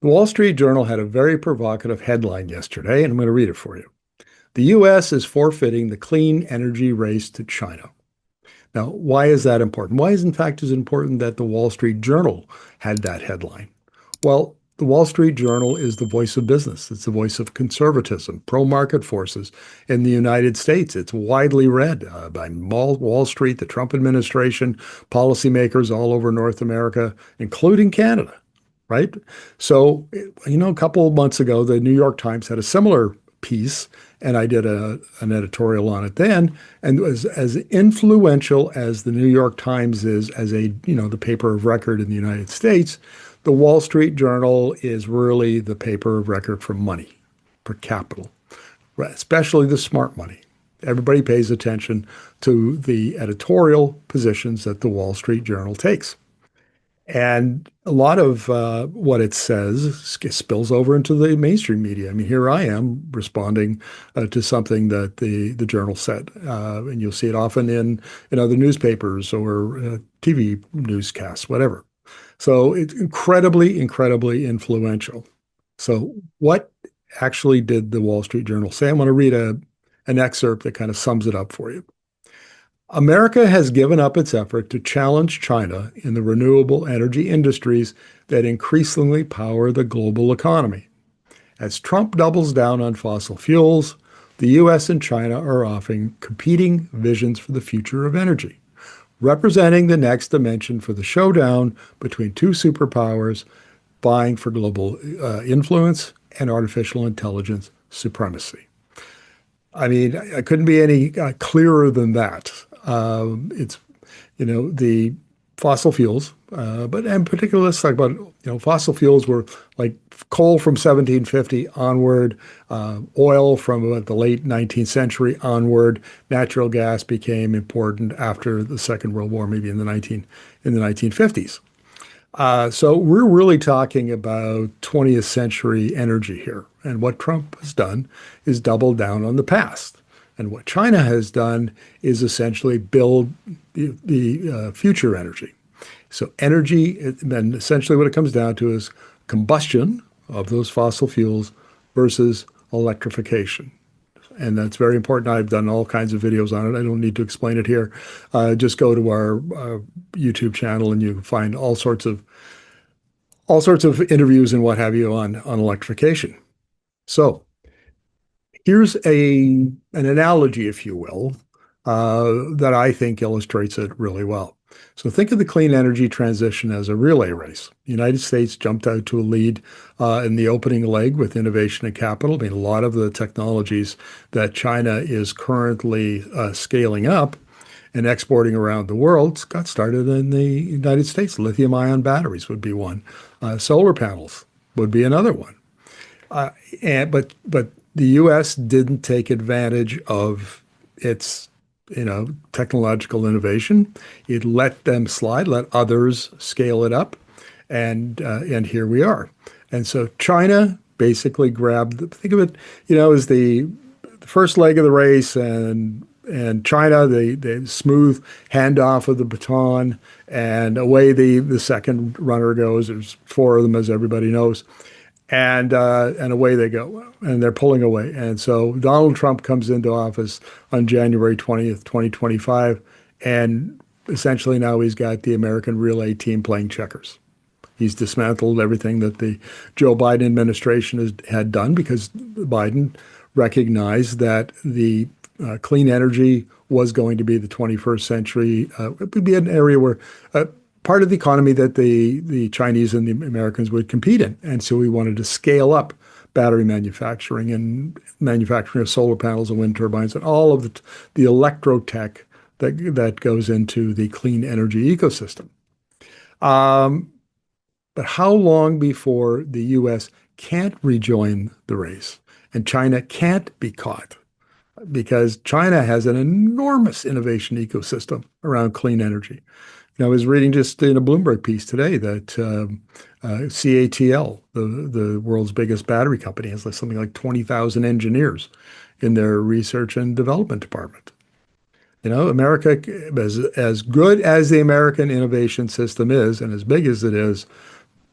The Wall Street Journal had a very provocative headline yesterday, and I'm going to read it for you. The U.S. is forfeiting the clean energy race to China. Now, why is that important? Why is, in fact, is important that the Wall Street Journal had that headline? Well, the Wall Street Journal is the voice of business. It's the voice of conservatism, pro-market forces in the United States. It's widely read by Wall Street, the Trump administration, policymakers all over North America, including Canada, right? So, a couple of months ago, the New York Times had a similar piece, and I did an editorial on it then. And it was as influential as the New York Times is as the paper of record in the United States. The Wall Street Journal is really the paper of record for money, for capital, especially the smart money. Everybody pays attention to the editorial positions that the Wall Street Journal takes. And a lot of what it says spills over into the mainstream media. I mean, here I am responding to something that the journal said, and you'll see it often in other newspapers or TV newscasts, whatever. So it's incredibly, incredibly influential. So what actually did the Wall Street Journal say? I'm going to read an excerpt that kind of sums it up for you. America has given up its effort to challenge China in the renewable energy industries that increasingly power the global economy. As Trump doubles down on fossil fuels, the U.S. and China are offering competing visions for the future of energy, representing the next dimension for the showdown between two superpowers vying for global influence and artificial intelligence supremacy. I mean, I couldn't be any clearer than that. It's, the fossil fuels, but in particular, let's talk about, fossil fuels were like coal from 1750 onward, oil from about the late 19th century onward. Natural gas became important after the Second World War, maybe in the 1950s. So we're really talking about 20th century energy here. And what Trump has done is double down on the past. And what China has done is essentially build the future energy. So energy, then essentially what it comes down to is combustion of those fossil fuels versus electrification. And that's very important. I've done all kinds of videos on it. I don't need to explain it here. Just go to our YouTube channel and you can find all sorts of interviews and what have you on electrification. So here's an analogy, if you will, that I think illustrates it really well. So think of the clean energy transition as a relay race. The United States jumped out to a lead in the opening leg with innovation and capital. I mean, a lot of the technologies that China is currently scaling up and exporting around the world got started in the United States. Lithium-ion batteries would be one. Solar panels would be another one. But the U.S. didn't take advantage of its technological innovation. It let them slide, let others scale it up, and here we are. And so China basically grabbed, think of it, as the first leg of the race, and China, the smooth handoff of the baton, and away the second runner goes. There's four of them, as everybody knows. And away they go, and they're pulling away. And so Donald Trump comes into office on January 20th, 2025, and essentially now he's got the American relay team playing checkers. He's dismantled everything that the Joe Biden administration had done because Biden recognized that the clean energy was going to be the 21st century. It would be an area where part of the economy that the Chinese and the Americans would compete in. And so we wanted to scale up battery manufacturing and manufacturing of solar panels and wind turbines and all of the electro tech that goes into the clean energy ecosystem. But how long before the U.S. can't rejoin the race and China can't be caught? Because China has an enormous innovation ecosystem around clean energy. I was reading just in a Bloomberg piece today that CATL, the world's biggest battery company, has something like 20,000 engineers in their research and development department. America, as good as the American innovation system is, and as big as it is,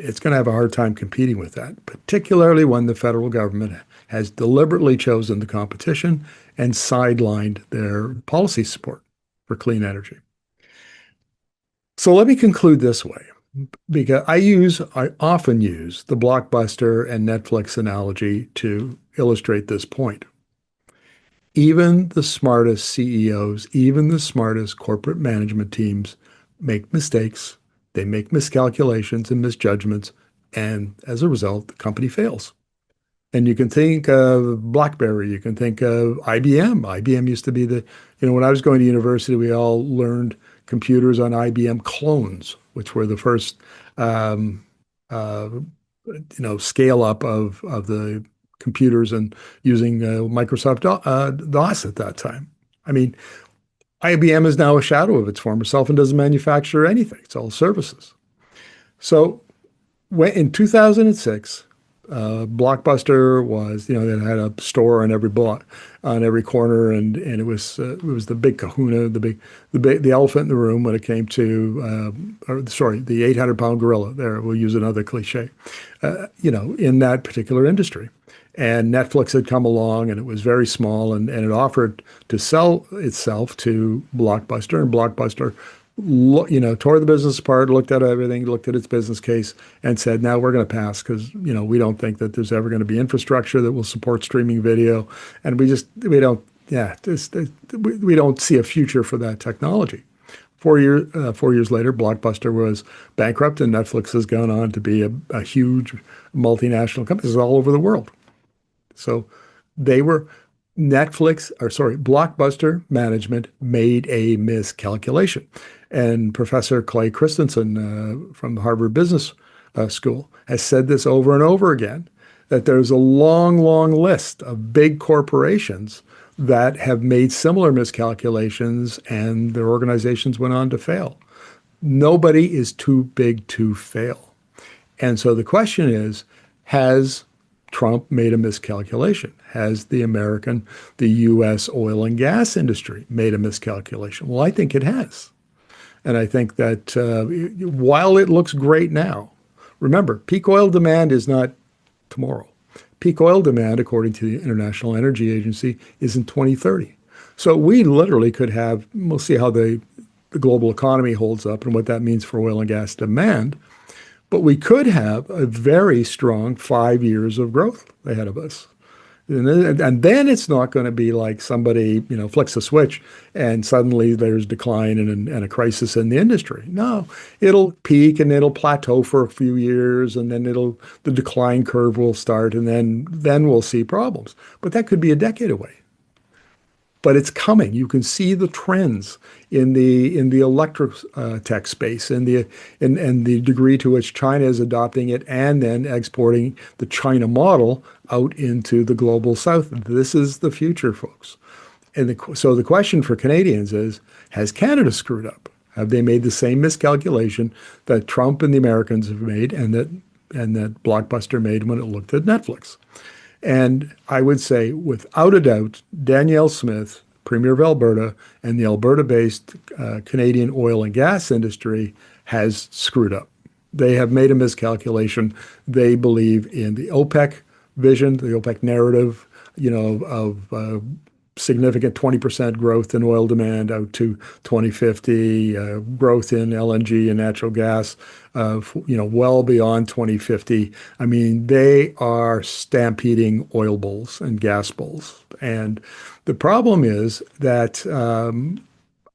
it's going to have a hard time competing with that, particularly when the federal government has deliberately chosen the competition and sidelined their policy support for clean energy. So let me conclude this way, because I often use the Blockbuster and Netflix analogy to illustrate this point. Even the smartest CEOs, even the smartest corporate management teams make mistakes. They make miscalculations and misjudgments, and as a result, the company fails. And you can think of BlackBerry, you can think of IBM. IBM used to be when I was going to university, we all learned computers on IBM clones, which were the first, uh, scale up of the computers and using Microsoft DOS at that time. I mean, IBM is now a shadow of its former self and doesn't manufacture anything. It's all services. So in 2006, Blockbuster was, they had a store on every block, on every corner, and it was the big kahuna, the elephant in the room when it came to, the 800-pound gorilla. There, we'll use another cliche, in that particular industry. And Netflix had come along, and it was very small, and it offered to sell itself to Blockbuster, and Blockbuster tore the business apart, looked at everything, looked at its business case, and said, "Now we're going to pass because we don't think that there's ever going to be infrastructure that will support streaming video, and we don't see a future for that technology." 4 years later, Blockbuster was bankrupt, and Netflix has gone on to be a huge multinational company. This is all over the world. So Blockbuster management made a miscalculation. And Professor Clay Christensen from the Harvard Business School has said this over and over again, that there's a long, long list of big corporations that have made similar miscalculations and their organizations went on to fail. Nobody is too big to fail. And so the question is, has Trump made a miscalculation? Has the U.S. oil and gas industry made a miscalculation? Well, I think it has. And I think that while it looks great now, remember, peak oil demand is not tomorrow. Peak oil demand, according to the International Energy Agency, is in 2030. So we literally could have, we'll see how the global economy holds up and what that means for oil and gas demand. But we could have a very strong 5 years of growth ahead of us. And then it's not going to be like somebody, flicks a switch and suddenly there's decline and a crisis in the industry. No, it'll peak and it'll plateau for a few years, and then the decline curve will start, and then we'll see problems. But that could be a decade away. But it's coming. You can see the trends in the electric tech space and the degree to which China is adopting it and then exporting the China model out into the global south. This is the future, folks. And so the question for Canadians is, has Canada screwed up? Have they made the same miscalculation that Trump and the Americans have made and that Blockbuster made when it looked at Netflix? And I would say, without a doubt, Danielle Smith, Premier of Alberta, and the Alberta-based Canadian oil and gas industry has screwed up. They have made a miscalculation. They believe in the OPEC vision, the OPEC narrative, of significant 20% growth in oil demand out to 2050, growth in LNG and natural gas, well beyond 2050. I mean, they are stampeding oil bulls and gas bulls. And the problem is that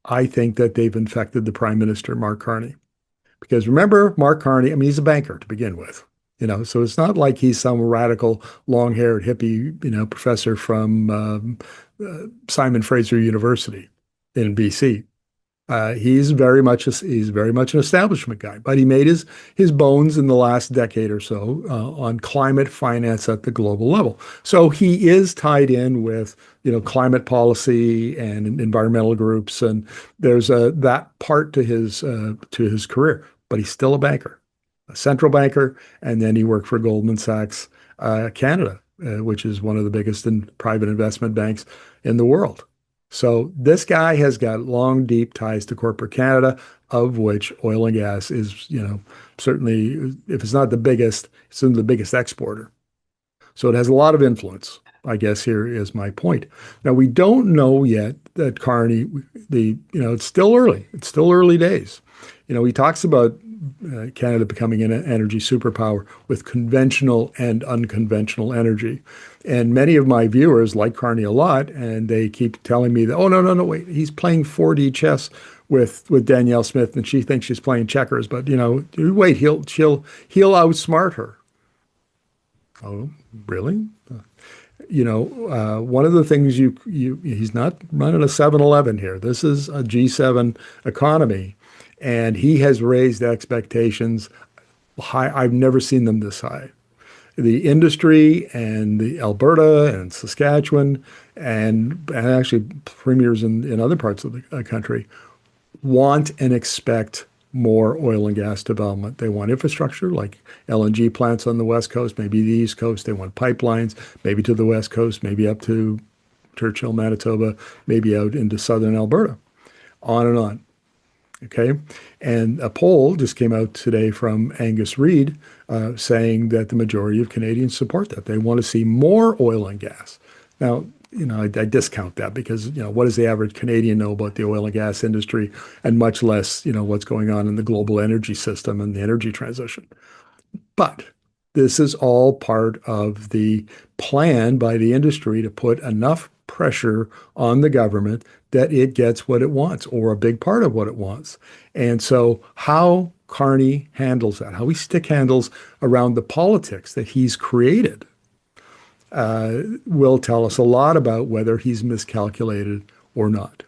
I think that they've infected the Prime Minister, Mark Carney. Because remember, Mark Carney, I mean, he's a banker to begin with. So it's not like he's some radical, long-haired hippie, professor from Simon Fraser University in BC. He's very much an establishment guy, but he made his bones in the last decade or so on climate finance at the global level. So he is tied in with climate policy and environmental groups, and there's that part to his career. But he's still a banker, a central banker, and then he worked for Goldman Sachs Canada, which is one of the biggest private investment banks in the world. So this guy has got long, deep ties to corporate Canada, of which oil and gas is, certainly, if it's not the biggest, it's the biggest exporter. So it has a lot of influence. I guess here is my point. Now we don't know yet that Carney, it's still early. It's still early days. He talks about Canada becoming an energy superpower with conventional and unconventional energy. And many of my viewers like Carney a lot, and they keep telling me that, oh, no, no, no, wait, he's playing 4D chess with Danielle Smith, and she thinks she's playing checkers. But wait, he'll outsmart her. Oh, really? One of the things he's not running a 7-Eleven here. This is a G7 economy, and he has raised expectations high. I've never seen them this high. The industry and the Alberta and Saskatchewan and actually premiers in other parts of the country want and expect more oil and gas development. They want infrastructure like LNG plants on the West Coast, maybe the East Coast. They want pipelines, maybe to the West Coast, maybe up to Churchill, Manitoba, maybe out into southern Alberta, on and on. Okay. And a poll just came out today from Angus Reid saying that the majority of Canadians support that. They want to see more oil and gas. Now, I discount that because, what does the average Canadian know about the oil and gas industry, and much less, what's going on in the global energy system and the energy transition. But this is all part of the plan by the industry to put enough pressure on the government that it gets what it wants, or a big part of what it wants. And so how Carney handles that, how he stick handles around the politics that he's created, will tell us a lot about whether he's miscalculated or not.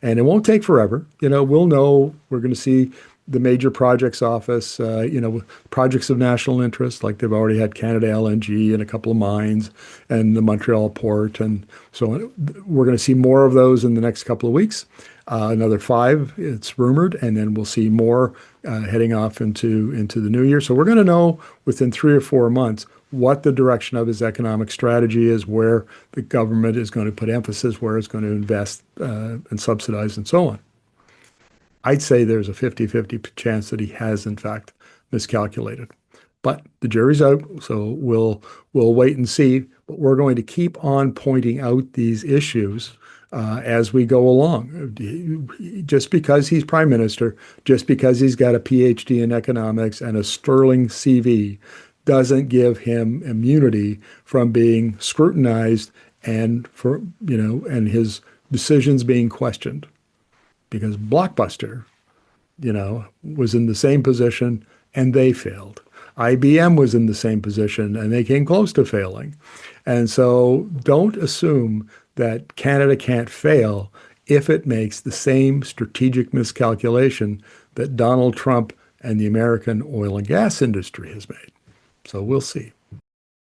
And it won't take forever. We'll know. We're going to see the major projects office, projects of national interest, like they've already had Canada LNG and a couple of mines and the Montreal port. And so we're going to see more of those in the next couple of weeks. Another 5, it's rumored, and then we'll see more heading off into the new year. So we're going to know within 3 or 4 months what the direction of his economic strategy is, where the government is going to put emphasis, where it's going to invest and subsidize, and so on. I'd say there's a 50-50 chance that he has, in fact, miscalculated. But the jury's out, so we'll wait and see. But we're going to keep on pointing out these issues as we go along. Just because he's prime minister, just because he's got a PhD in economics and a sterling CV, doesn't give him immunity from being scrutinized and and his decisions being questioned. Because Blockbuster, was in the same position and they failed. IBM was in the same position and they came close to failing. And so don't assume that Canada can't fail if it makes the same strategic miscalculation that Donald Trump and the American oil and gas industry has made. So we'll see.